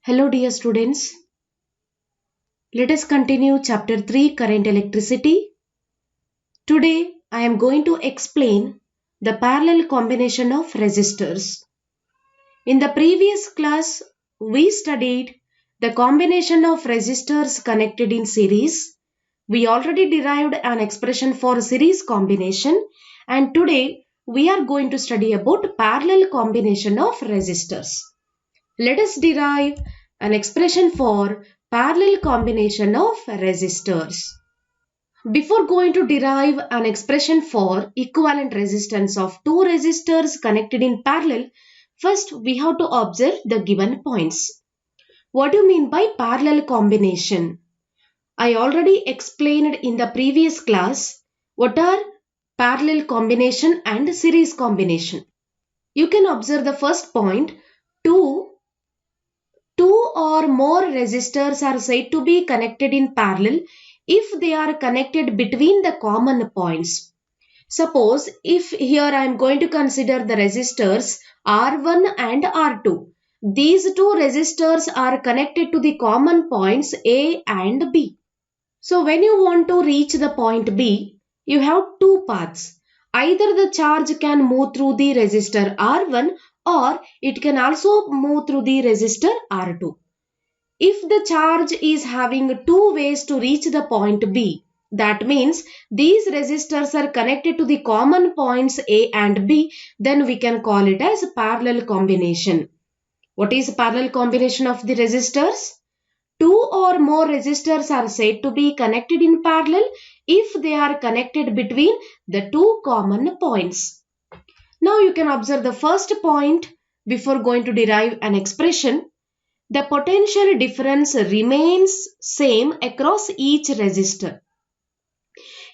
Hello dear students, let us continue chapter 3 current electricity. Today I am going to explain the parallel combination of resistors. In the previous class we studied the combination of resistors connected in series. We already derived an expression for series combination and today we are going to study about parallel combination of resistors. Let us derive an expression for parallel combination of resistors. Before going to derive an expression for equivalent resistance of two resistors connected in parallel, first we have to observe the given points. What do you mean by parallel combination? I already explained in the previous class what are parallel combination and series combination. You can observe the first point, two or more resistors are said to be connected in parallel if they are connected between the common points. Suppose if here I am going to consider the resistors R1 and R2. These two resistors are connected to the common points A and B. So when you want to reach the point B, you have two paths. Either the charge can move through the resistor R1 or it can also move through the resistor R2. If the charge is having two ways to reach the point B, that means these resistors are connected to the common points A and B, then we can call it as parallel combination. What is parallel combination of the resistors? Two or more resistors are said to be connected in parallel if they are connected between the two common points. Now you can observe the first point before going to derive an expression. The potential difference remains same across each resistor.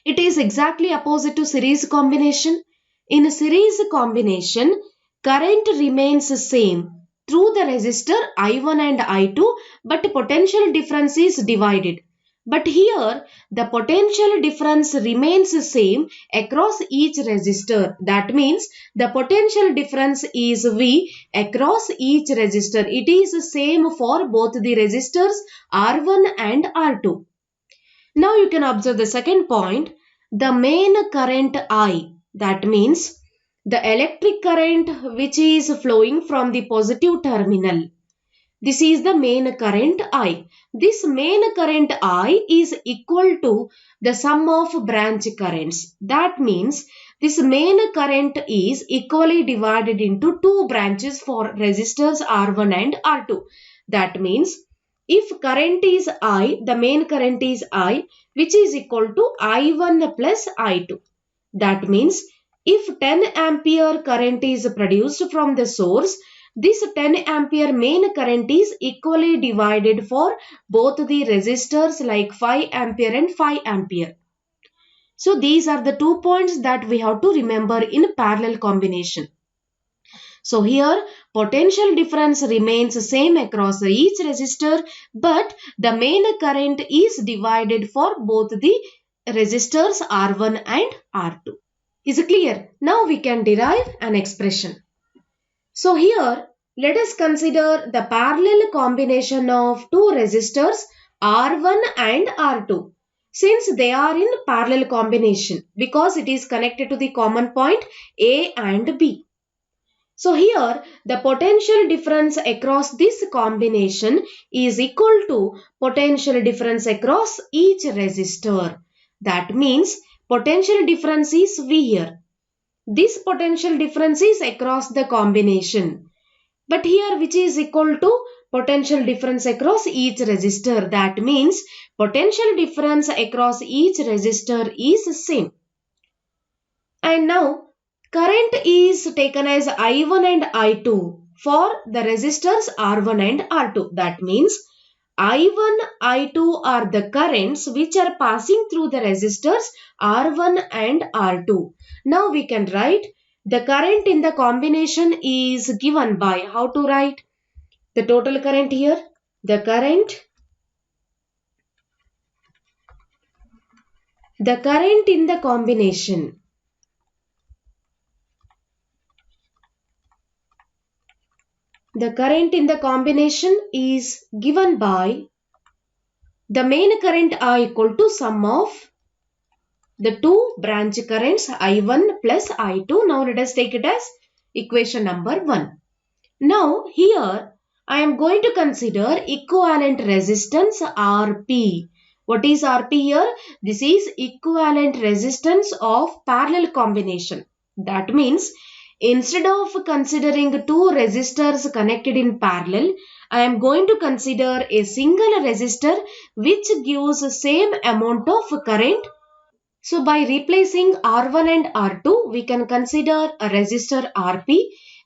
It is exactly opposite to series combination. In a series combination, current remains same through the resistor I1 and I2, but potential difference is divided. But here, the potential difference remains same across each resistor. That means the potential difference is V across each resistor. It is same for both the resistors R1 and R2. Now you can observe the second point, the main current I. That means the electric current which is flowing from the positive terminal. This is the main current I. This main current I is equal to the sum of branch currents. That means this main current is equally divided into two branches for resistors R1 and R2. That means if current is I, the main current is I, which is equal to I1 plus I2. That means if 10 ampere current is produced from the source, this 10 ampere main current is equally divided for both the resistors like 5 ampere and 5 ampere. So these are the 2 points that we have to remember in parallel combination. So here potential difference remains same across each resistor, but the main current is divided for both the resistors R1 and R2. Is it clear? Now we can derive an expression. So here let us consider the parallel combination of two resistors R1 and R2. Since they are in parallel combination because it is connected to the common point A and B. So here the potential difference across this combination is equal to potential difference across each resistor. That means potential difference is V here. This potential difference is across the combination. But here which is equal to potential difference across each resistor. That means potential difference across each resistor is same. And now current is taken as I1 and I2 for the resistors R1 and R2. That means I1, I2 are the currents which are passing through the resistors R1 and R2. Now we can write the current in the combination is given by, how to write the total current here? The current in the combination the current in the combination is given by the main current I equal to sum of the two branch currents I1 plus I2. Now let us take it as equation number 1. Now here I am going to consider equivalent resistance Rp. What is Rp here? This is equivalent resistance of parallel combination. That means instead of considering two resistors connected in parallel, I am going to consider a single resistor which gives the same amount of current. So by replacing R1 and R2, we can consider a resistor Rp,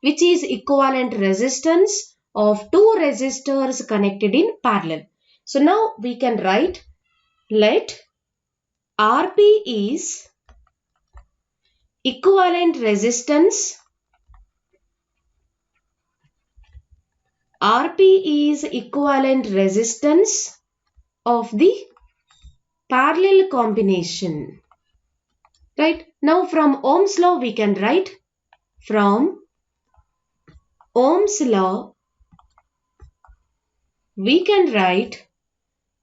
which is equivalent resistance of two resistors connected in parallel. So now we can write, let Rp is equivalent resistance. Rp is equivalent resistance of the parallel combination. Right? Now from Ohm's law we can write, from Ohm's law we can write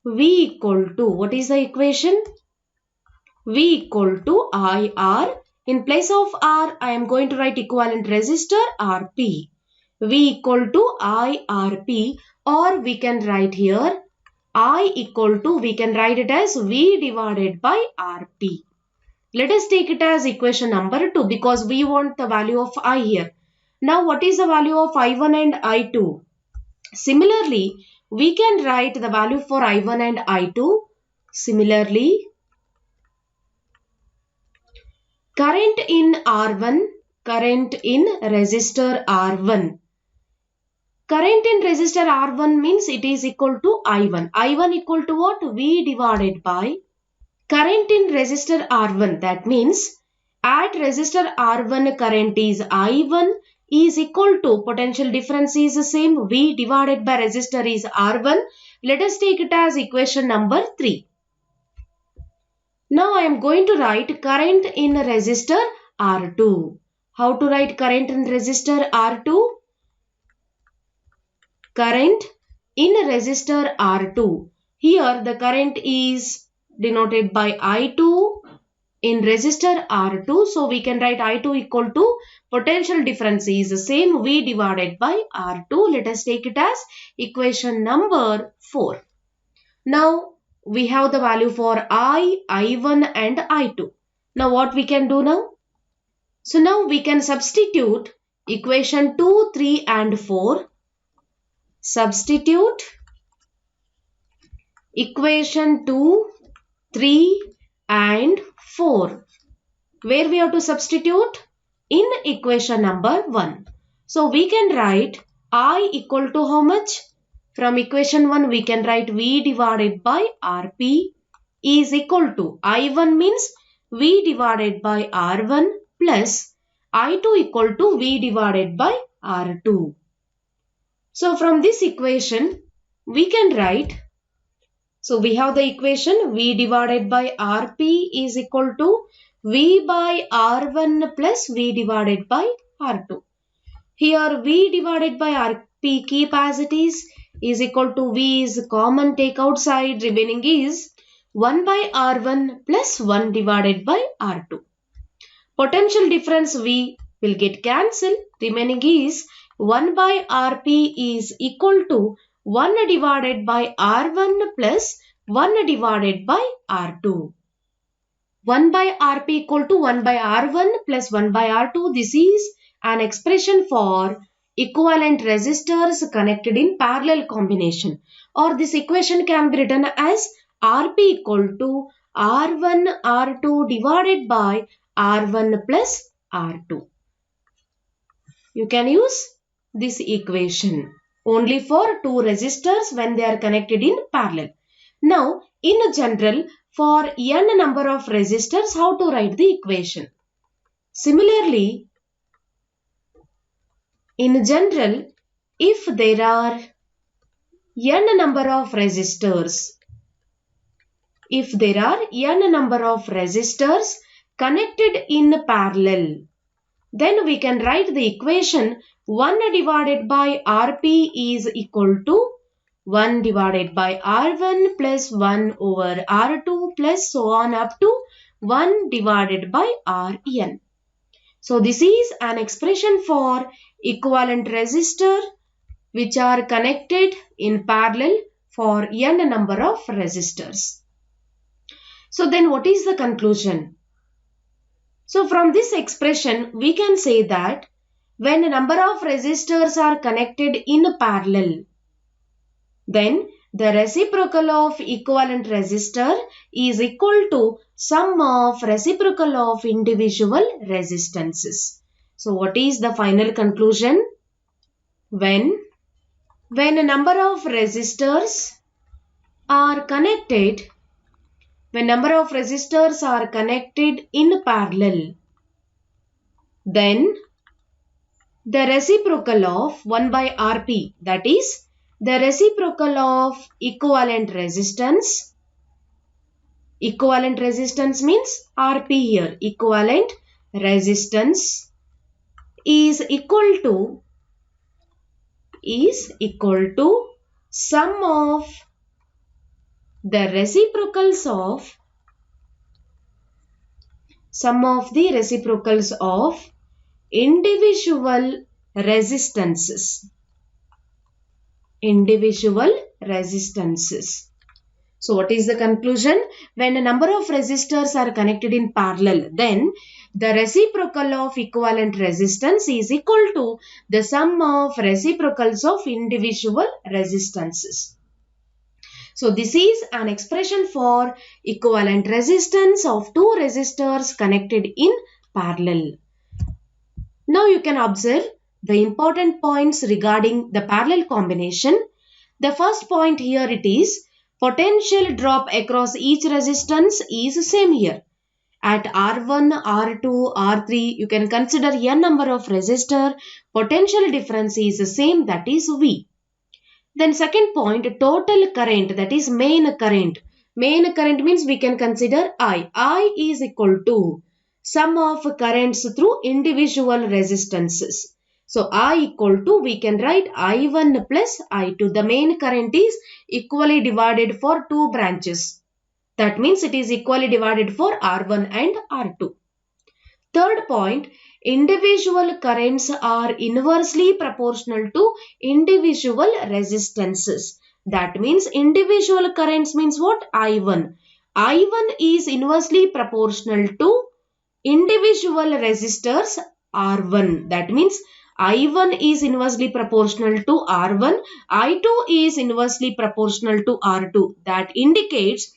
V equal to, what is the equation? V equal to IR. In place of R, I am going to write equivalent resistor Rp. V equal to IRP, or we can write here I equal to, we can write it as V divided by Rp. Let us take it as equation number 2 because we want the value of I here. Now what is the value of I1 and I2? Similarly, we can write the value for I1 and I2. Similarly, current in R1, current in resistor R1. Current in resistor R1 means it is equal to I1. I1 equal to what? V divided by current in resistor R1. That means at resistor R1 current is I1 is equal to, potential difference is the same, V divided by resistor is R1. Let us take it as equation number 3. Now I am going to write current in resistor R2. How to write current in resistor R2? Current in resistor R2. Here the current is denoted by I2 in resistor R2. So we can write I2 equal to, potential difference is the same, V divided by R2. Let us take it as equation number 4. Now we have the value for I1 and I2. Now what we can do now? So now we can substitute equation 2, 3 and 4. Substitute equation 2, 3 and 4. Where we have to substitute? In equation number 1. So we can write I equal to how much? From equation 1 we can write V divided by Rp is equal to, I1 means V divided by R1 plus I2 equal to V divided by R2. So from this equation we can write, so we have the equation V divided by Rp is equal to V by R1 plus V divided by R2. Here V divided by Rp, keep as it is equal to, V is common, take outside, remaining is 1 by R1 plus 1 divided by R2. Potential difference V will get cancelled, remaining is 1 by Rp is equal to 1 divided by R1 plus 1 divided by R2. 1 by Rp equal to 1 by R1 plus 1 by R2. This is an expression for equivalent resistors connected in parallel combination, or this equation can be written as Rp equal to R1 R2 divided by R1 plus R2. You can use this equation only for two resistors when they are connected in parallel. Now in general, for n number of resistors, how to write the equation? Similarly, in general, if there are n number of resistors, connected in parallel, then we can write the equation 1 divided by Rp is equal to 1 divided by R1 plus 1 over R2 plus so on up to 1 divided by Rn. So this is an expression for equivalent resistor which are connected in parallel for n number of resistors. So then what is the conclusion? So from this expression we can say that when a number of resistors are connected in parallel, then the reciprocal of equivalent resistor is equal to sum of reciprocal of individual resistances. So what is the final conclusion? When a number of resistors are connected, in parallel, then the reciprocal of 1 by Rp, that is the reciprocal of equivalent resistance. Equivalent resistance means Rp here. Equivalent resistance is equal to sum of the reciprocals of individual resistances. So what is the conclusion? When a number of resistors are connected in parallel, then the reciprocal of equivalent resistance is equal to the sum of reciprocals of individual resistances. So this is an expression for equivalent resistance of two resistors connected in parallel. Now you can observe the important points regarding the parallel combination. The first point here it is potential drop across each resistance is same here. At R1, R2, R3 you can consider n number of resistor. Potential difference is the same, that is V. Then second point, total current, that is main current. Main current means we can consider I. I is equal to sum of currents through individual resistances. So I equal to, we can write I1 plus I2. The main current is equally divided for two branches. That means it is equally divided for R1 and R2. Third point, individual currents are inversely proportional to individual resistances. That means individual currents means what? I1. I1 is inversely proportional to individual resistors R1. That means I1 is inversely proportional to R1. I2 is inversely proportional to R2. That indicates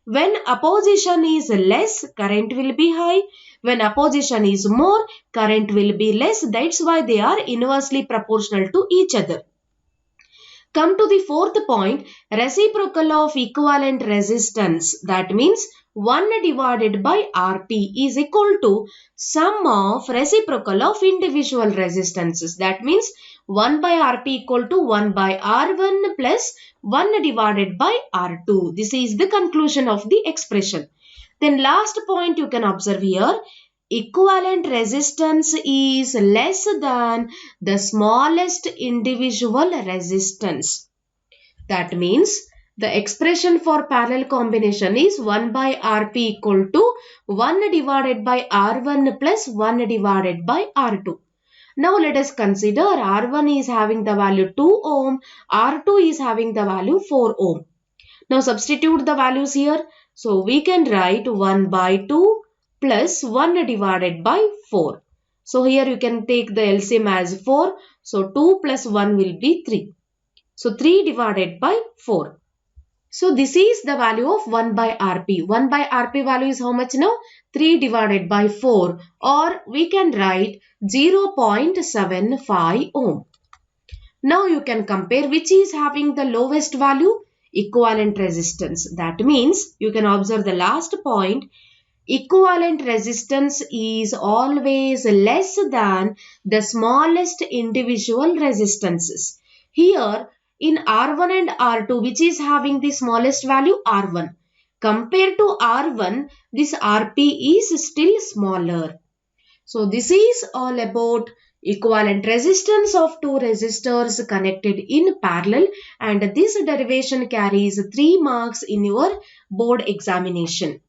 when opposition is less, current will be high. When opposition is more, current will be less. That's why they are inversely proportional to each other. Come to the fourth point, reciprocal of equivalent resistance. That means 1 divided by Rp is equal to sum of reciprocal of individual resistances. That means 1 by Rp equal to 1 by R1 plus 1 divided by R2. This is the conclusion of the expression. Then last point you can observe here, equivalent resistance is less than the smallest individual resistance. That means the expression for parallel combination is 1 by Rp equal to 1 divided by R1 plus 1 divided by R2. Now let us consider R1 is having the value 2 ohm, R2 is having the value 4 ohm. Now substitute the values here. So we can write 1 by 2 plus 1 divided by 4. So here you can take the LCM as 4. So 2 plus 1 will be 3. So 3 divided by 4. So this is the value of 1 by Rp. 1 by Rp value is how much now? 3 divided by 4, or we can write 0.75 ohm. Now you can compare which is having the lowest value, equivalent resistance. That means you can observe the last point, equivalent resistance is always less than the smallest individual resistances. Here in R1 and R2, which is having the smallest value? R1. Compared to R1, this Rp is still smaller. So this is all about equivalent resistance of two resistors connected in parallel, and this derivation carries 3 marks in your board examination.